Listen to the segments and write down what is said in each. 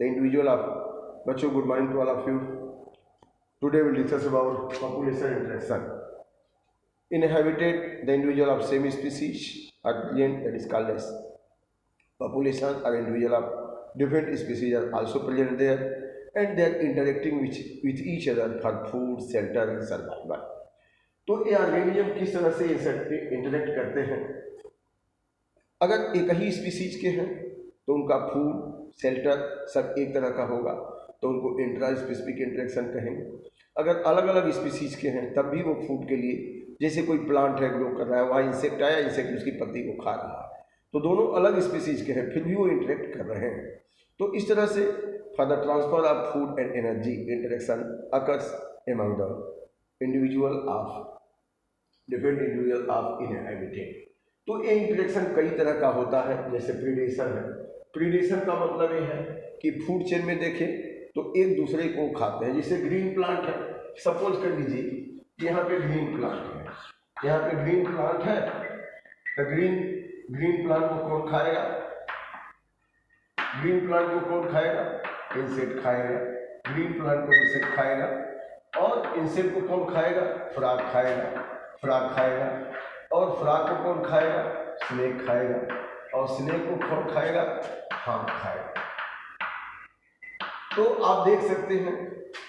the individual of बच्चों, good morning to all of you. Today we will discuss about population interaction. In a habitat, the individual of same species are present, that is called as population, or individual of different species are also present there, and they are interacting with each other for food, shelter and survival. तो ये organism किस तरह से interact करते हैं? अगर एक ही species के हैं तो उनका फूड, शेल्टर सब एक तरह का होगा, तो उनको इंट्रा स्पेसिफिक इंटरेक्शन कहेंगे। अगर अलग अलग स्पीसीज के हैं तब भी वो फूड के लिए, जैसे कोई प्लांट है ग्रो कर रहा है, वहाँ इंसेक्ट आया, इंसेक्ट उसकी पत्ती को खा रहा है, तो दोनों अलग स्पीसीज के हैं फिर भी वो इंटरेक्ट कर रहे हैं। तो इस तरह से for the transfer of food and energy interaction occurs among the individual of different individual of in habitat. तो ये इंटरेक्शन कई तरह का होता है, जैसे प्रीडेशन है। प्रीडेशन का मतलब ये है कि फूड चेन में देखें तो एक दूसरे को खाते हैं। जैसे ग्रीन प्लांट है, सपोज कर लीजिए यहाँ पे ग्रीन प्लांट है, यहाँ पे ग्रीन प्लांट है, तो ग्रीन प्लांट को कौन खाएगा? ग्रीन प्लांट को कौन खाएगा? इंसेक्ट खाएगा। ग्रीन प्लांट को इंसेक्ट खाएगा, और इंसेक्ट को कौन खाएगा? फ्रॉग खाएगा। फ्रॉग खाएगा, और फ्रॉग को कौन खाएगा? स्नेक खाएगा, और स्नेक को कौन खाएगा? हाँ खाएगा। तो आप देख सकते हैं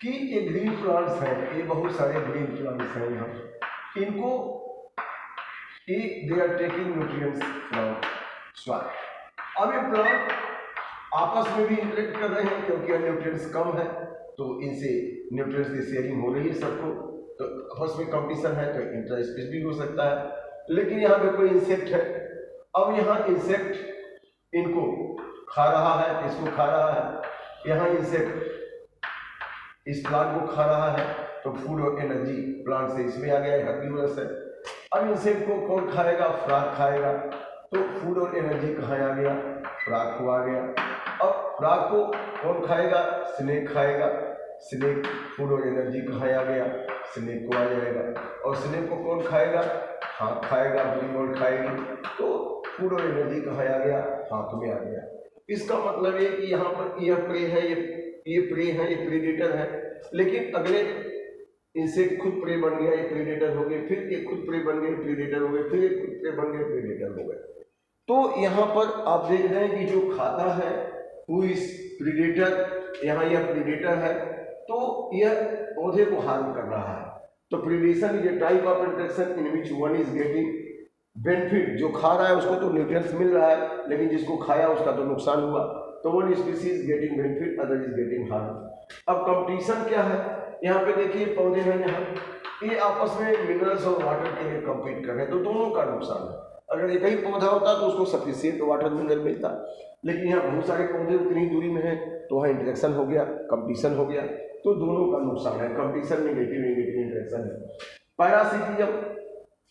कि ये ग्रीन प्लांट्स हैं, ये बहुत सारे ग्रीन प्लांट्स हैं यहाँ, इनको they are taking nutrients from soil. अब ये प्लांट आपस में भी इंटरेक्ट कर रहे हैं, क्योंकि न्यूट्रिएंट्स कम है तो इनसे न्यूट्रिएंट्स की शेयरिंग हो रही है सबको, तो आपस में कंपटीशन है, तो इंटर स्पीसीज भी हो सकता है। लेकिन यहाँ पे कोई इंसेक्ट है, अब यहाँ इंसेक्ट इनको खा रहा है, इसको खा रहा है, यहाँ इंसेक्ट इस प्लांट को खा रहा है, तो फूड और एनर्जी प्लांट से इसमें आ गया है, हर्बीवोरस है। अब इंसेक्ट को कौन खाएगा? फ्रॉग खाएगा, तो फूड और एनर्जी कहाँ आ गया? फ्रॉग को आ गया। अब फ्रॉग को कौन खाएगा? स्नेक खाएगा, स्नेक फूड और एनर्जी कहाँ आ गया? स्नेक को आ जाएगा। और स्नेक को कौन खाएगा? हाथ खाएगा, बुरी खाएगी, तो फूड और एनर्जी कहाँ आ गया? हाथ में आ गया। इसका मतलब ये कि यहाँ पर यह प्रे है, ये प्रे है, ये प्रेडेटर है, लेकिन अगले इंसेक्ट खुद प्रे बन गया, ये प्रेडेटर हो गए, फिर ये खुद प्रे बन गए, प्रेडेटर हो गए, फिर ये खुद प्रे बन गए, प्रेडेटर हो गए। तो यहाँ पर आप देख रहे हैं कि जो खाता है वो इस प्रेडेटर, यहाँ यह प्रेडेटर है, तो यह पौधे को हार्म कर रहा है। तो predation is a type of interaction in which one is getting benefit. जो खा रहा है उसको तो न्यूट्रिएंट्स मिल रहा है, लेकिन जिसको खाया उसका तो नुकसान हुआ, तो one species getting benefit, other is getting harm. अब कंपटीशन क्या है? यहाँ पे देखिए पौधे हैं, यहाँ ये आपस में मिनरल्स और वाटर के लिए कम्पीट कर रहे हैं, तो दोनों का नुकसान है। अगर एक ही पौधा होता तो उसको सफिशिएंट वाटर मिनरल मिलता, लेकिन यहाँ बहुत सारे पौधे उतनी दूरी में है, तो वहाँ इंटरेक्शन हो गया, कंपटीशन हो गया, तो दोनों का नुकसान है। कंपटीशन नेगेटिव इंटरेक्शन है। पैरासिटिज्म,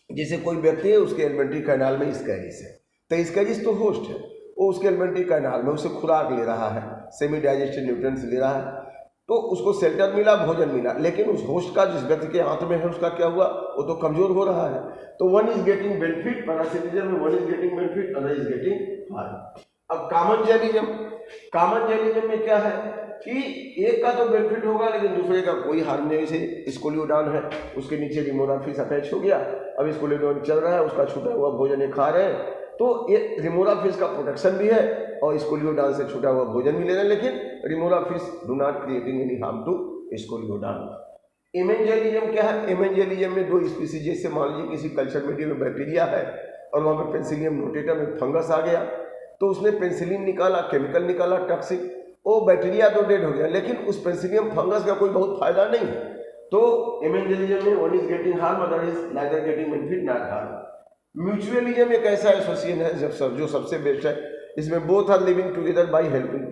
जैसे कोई व्यक्ति है, उसके एलिमेंट्री कैनाल में स्कैरिस है, तो स्कैरिस तो होस्ट है, वो उसके एलिमेंट्री कैनाल में उसे खुराक ले रहा है, सेमी डाइजेस्टेड न्यूट्रिएंट्स ले रहा है, तो उसको शेल्टर मिला, भोजन मिला, लेकिन उस होस्ट का जिस व्यक्ति के हाथ में है उसका क्या हुआ? वो तो कमजोर हो रहा है। तो one is getting benefit, parasitism में one is getting benefit, other is getting harm. अब कॉमन जेलिज्म में क्या है कि एक का तो बेनिफिट होगा, लेकिन दूसरे का कोई हार्म नहीं। जैसे स्कोलियोडॉन है, उसके नीचे रिमोराफिस अटैच हो गया, अब स्कोलियोडॉन चल रहा है, उसका छूटा हुआ भोजन ये खा रहे हैं, तो ये रिमोराफिस का प्रोटेक्शन भी है और स्कोलियोडॉन से छूटा हुआ भोजन भी ले रहे हैं, लेकिन remora fish do not creating any harm to scoliodon. Amensalism क्या है? इमेंजेलिज्म में दो स्पीसीज, जैसे मान लीजिए किसी कल्चर मीडियम में बैक्टीरिया है और वहाँ पे पेंसिलियम नोटेटम में फंगस आ गया, तो उसने पेंसिलिन निकाला, केमिकल निकाला टॉक्सिक, वो बैक्टीरिया तो डेड हो गया, लेकिन उस पेंसिलियम फंगस का कोई बहुत फायदा नहीं। तो इमेंजेलिज्म में one is getting harm, other is neither getting benefit not harm. Mutualism एक ऐसा एसोसिएशन है जो सबसे बेस्ट है, इसमें both are living together by helping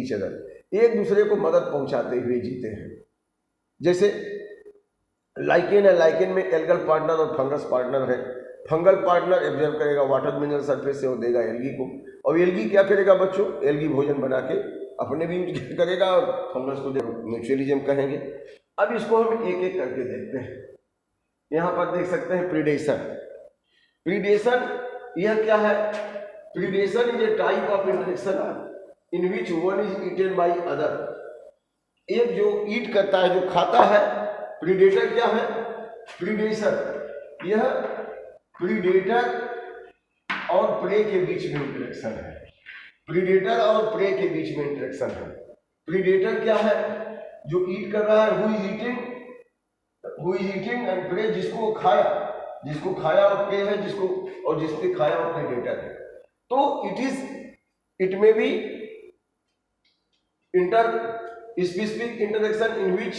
each other, एक दूसरे को मदद पहुंचाते हुए जीते हैं। जैसे लाइकेन है, लाइकेन में एल्गल पार्टनर और फंगस पार्टनर है। फंगल पार्टनर एब्जॉर्ब करेगा वाटर मिनरल सरफेस से और देगा एल्गी को, और एल्गी क्या करेगा बच्चों? एल्गी भोजन बना के अपने भी यूज करेगा और फंगस को म्यूचुअलिज्म कहेंगे। अब इसको हम एक एक करके देखते हैं। यहाँ पर देख सकते हैं प्रीडेशन यह क्या है? Predation is a type of interaction in which one is eaten by other. एक जो ईट करता है, जो खाता है, प्रीडेटर क्या है? प्रीडेशन। यह प्रीडेटर और प्रे के बीच में इंटरेक्शन है। प्रीडेटर और प्रे के बीच में इंटरेक्शन है। प्रीडेटर क्या है? जो ईट कर रहा है, who is eating and prey, जिसको खाया और प्रे है, जिसको और जिसने खाया वो प्रीडेटर है। तो it may be inter specific interaction in which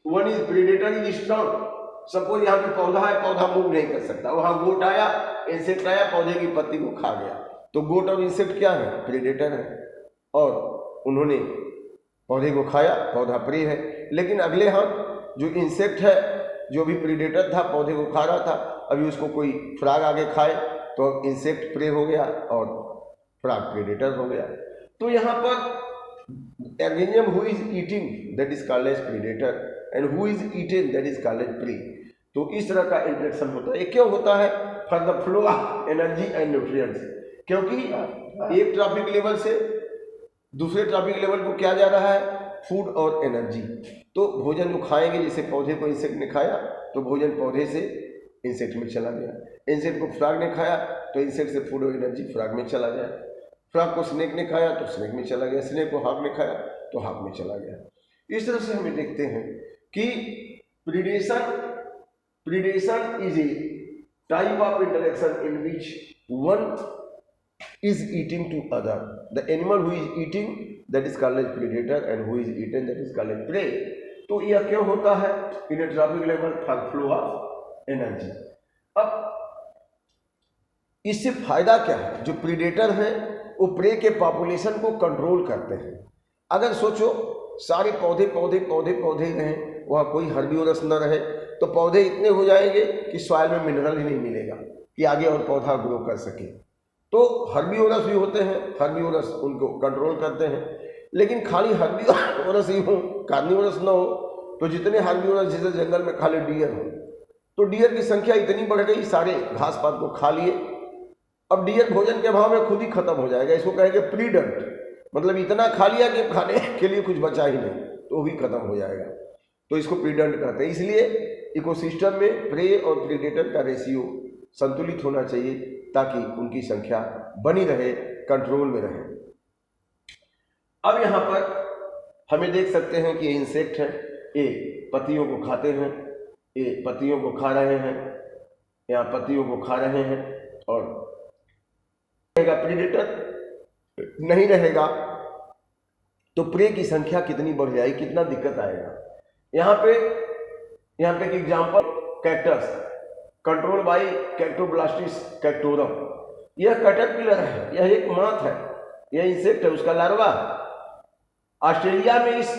one is predator is strong. Suppose यहाँ पे पौधा है, पौधा मूव नहीं कर सकता, वहां गोट आया, इंसेक्ट आया, पौधे की पत्ती को खा गया, तो गोट और इंसेक्ट क्या है? प्रीडेटर है, और उन्होंने पौधे को खाया, पौधा प्रे है। लेकिन अगले हाथ जो इंसेक्ट है, जो भी प्रीडेटर था, पौधे को खा रहा था, अभी उसको कोई फ्रॉग आगे खाए तो इंसेक्ट प्रे हो गया और फ्रॉग प्रीडेटर हो गया। तो यहाँ पर organism who is eating that is called as predator and who is eaten that is called as prey। तो इस तरह का इंटरेक्शन होता है। ये क्यों होता है? For the flow of energy and nutrients. क्योंकि एक ट्रॉपिक लेवल से दूसरे ट्रॉपिक लेवल को क्या जा रहा है? फूड और एनर्जी। तो भोजन जो खाएंगे, जैसे पौधे को इंसेक्ट ने खाया तो भोजन पौधे से इंसेक्ट में चला गया, इंसेक्ट को फ्रॉग ने खाया तो इंसेक्ट से फूड और एनर्जी फ्रॉग में चला गया, फ्रॉग को स्नेक ने खाया तो स्नेक में चला गया, स्नेक को हॉक ने खाया तो हॉक में चला गया। इस तरह से हमें देखते हैं कि predation is a type of interaction in which one is eating to other. The animal who is eating that is called as predator and who is eaten that is called as prey। तो यह क्यों होता है? In a trophic level for flow of energy. अब इससे फायदा क्या है? जो प्रीडेटर हैं वो प्रे के पॉपुलेशन को कंट्रोल करते हैं। अगर सोचो सारे पौधे रहें, वहाँ कोई हर्बिवोरस न रहे तो पौधे इतने हो जाएंगे कि सॉइल में मिनरल ही नहीं मिलेगा कि आगे और पौधा ग्रो कर सके। तो हर्बिवोरस भी होते हैं, हर्बिवोरस उनको कंट्रोल करते हैं। लेकिन खाली हर्बिवोरस ही हो, कार्निवोरस न हो, तो जितने हर्बिवोरस जैसे जंगल में खाली डियर हो, तो डियर की संख्या इतनी बढ़ गई, सारे घास पात को खा लिए। अब डियर भोजन के अभाव में खुद ही खत्म हो जाएगा। इसको कहेंगे प्रीडंट, मतलब इतना खा लिया कि खाने के लिए कुछ बचा ही नहीं, तो भी खत्म हो जाएगा। तो इसको प्रीडंट कहते हैं। इसलिए इकोसिस्टम में प्रे और प्रीडेटर का रेशियो संतुलित होना चाहिए ताकि उनकी संख्या बनी रहे, कंट्रोल में रहे। अब यहाँ पर हमें देख सकते हैं कि ये इंसेक्ट है, ये पत्तियों को खाते हैं, ये पत्तियों को खा रहे हैं, यहाँ पत्तियों को खा रहे हैं। और प्रीडेटर नहीं रहेगा तो प्रे की संख्या कितनी बढ़ जाएगी, कितना दिक्कत आएगा। यहाँ पे एक एग्जाम्पल, कैक्टस कंट्रोल बाई कैक्टोब्लास्टिस कैक्टोरम। यह कैटरपिलर है, यह एक माथ है, यह इंसेक्ट है, उसका लार्वा। ऑस्ट्रेलिया में इस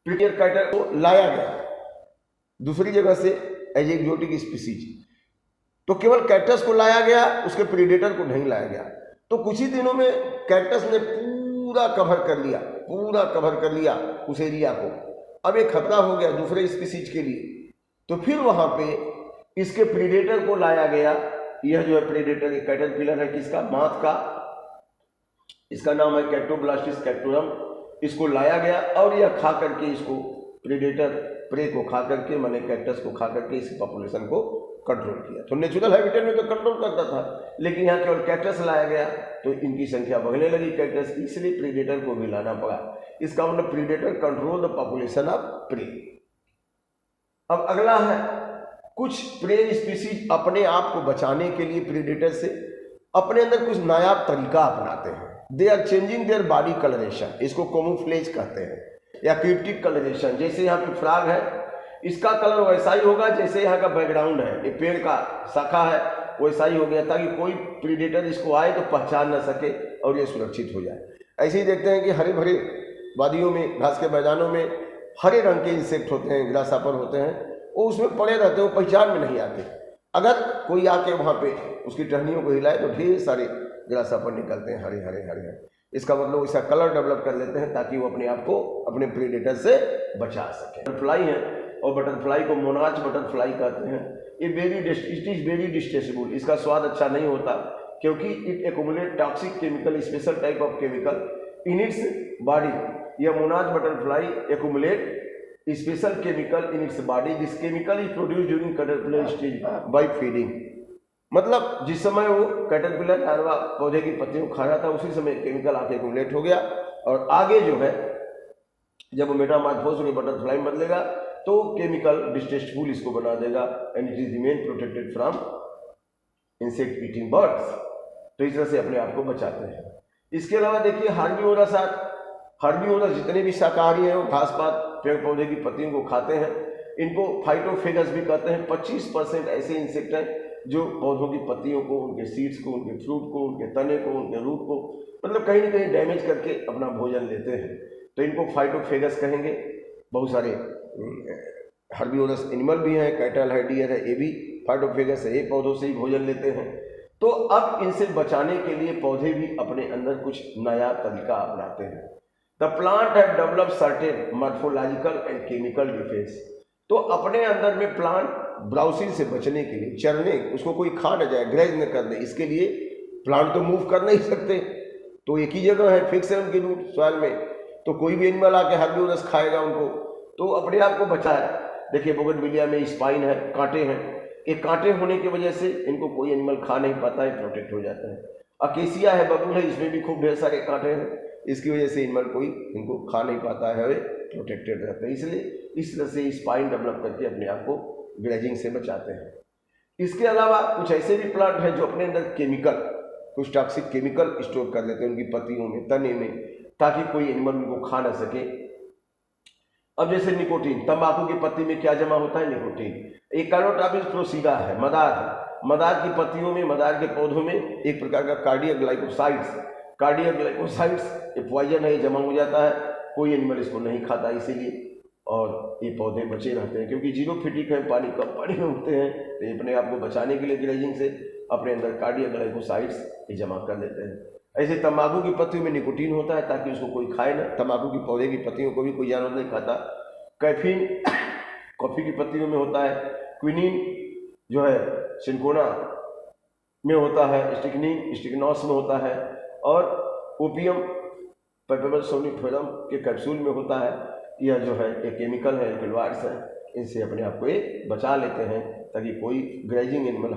प्रीडेटर कैटर को लाया गया दूसरी जगह से एज एक्जोटिक स्पीसीज। तो केवल कैक्टस को लाया गया, उसके प्रीडेटर को नहीं लाया गया। तो कुछ ही दिनों में कैक्टस ने पूरा कवर कर लिया उस एरिया को। अब एक खतरा हो गया दूसरे स्पीसीज के लिए, तो फिर वहां पे इसके प्रीडेटर को लाया गया। यह जो है प्रीडेटर एक कैटरपिलर है, किसका? माथ का। इसका नाम है कैक्टोब्लास्टिस कैक्टोरम। इसको लाया गया और यह खा करके, इसको प्रीडेटर प्रे को खा करके, माने कैक्टस को खा करके इस पॉपुलेशन को कंट्रोल किया। तो नेचुरल हैबिटेट में तो कंट्रोल करता था, लेकिन यहाँ केवल कैक्टस लाया गया तो इनकी संख्या बढ़ने लगी कैक्टस की, इसलिए प्रीडेटर को भी लाना पड़ा। इसका मतलब predator control the population of prey. अब अगला है, कुछ प्रे स्पीसीज अपने आप को बचाने के लिए प्रीडेटर से अपने अंदर कुछ नायाब तरीका अपनाते हैं। They are changing their body coloration, इसको कैमोफ्लेज कहते हैं, या क्रिप्टिक कलरेशन। जैसे यहाँ पे फ्रॉग है, इसका कलर वैसा ही होगा जैसे यहाँ का बैकग्राउंड है, ये पेड़ का शाखा है, वैसा ही हो गया ताकि कोई प्रीडेटर इसको आए तो पहचान न सके और ये सुरक्षित हो जाए। ऐसे ही देखते हैं कि हरे भरे वादियों में, घास के मैदानों में हरे रंग के इंसेक्ट होते हैं, ग्रासहॉपर होते हैं, वो उसमें पड़े रहते हैं, वो पहचान में नहीं आते। अगर कोई आके वहाँ पे उसकी टहनियों को हिलाए तो ढेर सारे ग्रासहॉपर निकलते हैं, हरे हरे। इसका मतलब इसका कलर डेवलप कर लेते हैं ताकि वो अपने आप को अपने प्रीडेटर से बचा सके। बटरफ्लाई है, और बटरफ्लाई को मोनाच बटरफ्लाई कहते हैं। ये इट इज वेरी डिस्टेसेबल, इसका स्वाद अच्छा नहीं होता क्योंकि it accumulate toxic chemical, special type of chemical in its body, यह monarch butterfly accumulate special chemical in its body, this chemical is produce during caterpillar stage by feeding. मतलब जिस समय वो कैटरपिलर लार्वा पौधे की पत्तियों को खा रहा था उसी समय केमिकल आके एक्यूमुलेट हो गया, और आगे जो है जब वो मेटामॉर्फोस होकर बटरफ्लाई में बदलेगा तो केमिकल डिस्टेस्टफुल इसको बना देगा, and it is remain protected from insect eating birds. तो इस तरह से अपने आप को बचाते हैं। इसके अलावा देखिए हर्बीवोरस जितने भी शाकाहारी हैं वो घास पात पेड़ पौधे की पत्तियों को खाते हैं, इनको फाइटोफेगस भी कहते हैं। 25% ऐसे इंसेक्ट हैं जो पौधों की पत्तियों को, उनके सीड्स को, उनके फ्रूट को, उनके तने को, उनके रूट को मतलब कहीं ना कहीं डैमेज करके अपना भोजन लेते हैं, तो इनको फाइटोफेगस कहेंगे। बहुत सारे हर्बीवोरस एनिमल भी हैं, कैटल है, डियर है, ये भी फाइटोफेगस है, ये पौधों से ही भोजन लेते हैं। तो अब इनसे बचाने के लिए पौधे भी अपने अंदर कुछ नया तरीका अपनाते हैं। The plant have developed certain morphological and chemical defence. तो अपने अंदर में प्लांट ब्राउसिंग से बचने के लिए, चरने, उसको कोई खा न जाए, ग्रेज न कर दे, इसके लिए प्लांट तो मूव कर नहीं सकते, तो एक ही जगह है, फिक्स है उनकी रूट सॉइल में, तो कोई भी एनिमल आके हर्बीवोरस खाएगा उनको, तो अपने आप को बचाए। देखिए बोगनविलिया में स्पाइन है, कांटे हैं, ये कांटे होने की वजह से इनको कोई एनिमल खा नहीं पाता है, प्रोटेक्ट हो जाता है। अकेसिया है, बबूल है, इसमें भी खूब ढेर सारे कांटे हैं, इसकी वजह से एनिमल कोई इनको खा नहीं पाता है, वे प्रोटेक्टेड रहते हैं। इसलिए इस तरह से स्पाइन डेवलप करके अपने आप को ग्रेजिंग से बचाते हैं। इसके अलावा कुछ ऐसे भी प्लांट हैं जो अपने अंदर केमिकल, कुछ टॉक्सिक केमिकल स्टोर कर लेते हैं उनकी पत्तियों में, तने में, ताकि कोई एनिमल उनको खा ना सके। अब जैसे निकोटीन, तंबाकू की पत्ती में क्या जमा होता है? निकोटीन। एक कैलोटापिस प्रोसीडा है, मदार है, मदार की पत्तियों में, मदार के पौधों में एक प्रकार का कार्डियक ग्लाइकोसाइड्स ये पॉइजन है, ये जमा हो जाता है, कोई एनिमल इसको नहीं खाता इसीलिए, और ये पौधे बचे रहते हैं क्योंकि जीरोफिटिक है, पानी कम पानी में उगते हैं, तो ये अपने आप को बचाने के लिए ग्रेजिंग से अपने अंदर कार्डियक ग्लाइकोसाइड्स ये जमा कर लेते हैं। ऐसे तंबाकू की पत्तियों में निकोटीन होता है ताकि उसको कोई खाए ना, तंबाकू की पौधे की पत्तियों को भी कोई जानवर नहीं खाता। कैफीन कॉफ़ी की पत्तियों में होता है, क्विनीन जो है सिंकोना में होता है, स्टिकनिन स्टिकनॉस में होता है, और ओपियम पेपेबर सोनिफेरम के कैप्सूल में होता है। यह जो है एक केमिकल है, एल्कलॉइड्स है, इनसे अपने आप को बचा लेते हैं ताकि कोई ग्रेजिंग एनिमल